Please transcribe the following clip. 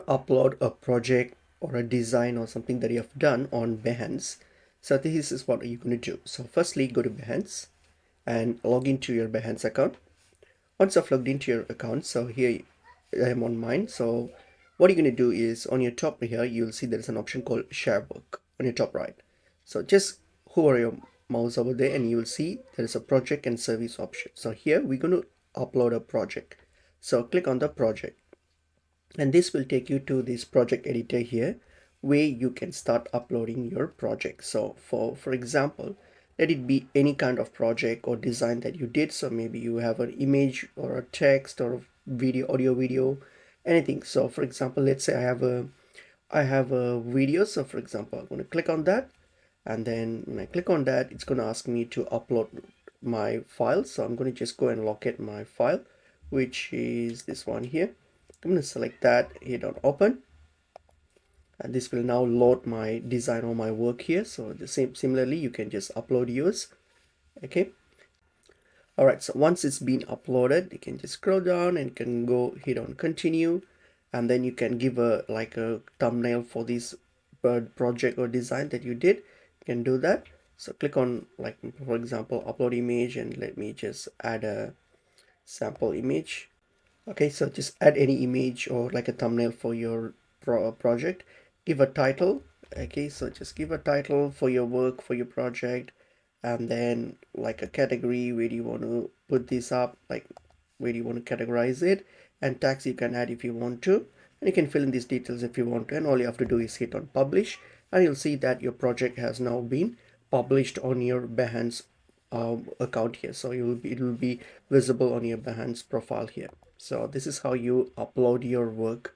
upload a project or a design or something that you have done on Behance. So this is what you're going to do. So firstly, go to Behance and log into your Behance account. Once I've logged into your account, so here I am on mine. So what you're going to do is on your top here, you'll see there's an option called share work on your top right. So just hover your mouse over there and you will see there's a project and service option. So here we're going to upload a project. So click on the project and this will take you to this project editor here where you can start uploading your project. So for example, let it be any kind of project or design that you did. So maybe you have an image or a text or a video, audio video, anything. So for example, let's say I have a video. So for example, I'm going to click on that, and then when I click on that, it's going to ask me to upload my file. So I'm going to just go and locate my file, which is this one here. I'm going to select that, hit on open, and this will now load my design or my work here. So the same, similarly, you can just upload yours. Okay. All right. So once it's been uploaded, you can just scroll down and can go hit on continue, and then you can give a thumbnail for this project or design that you did. You can do that. So click on, like, for example, upload image, and let me just add a sample image. Okay, so just add any image or like a thumbnail for your project. Give a title. Okay, so just give a title for your work, for your project, and then like a category. Where do you want to put this up? Like, where do you want to categorize it? And tags you can add if you want to. And you can fill in these details if you want to. And all you have to do is hit on publish, and you'll see that your project has now been published on your Behance account here. So it will be visible on your Behance profile here. So this is how you upload your work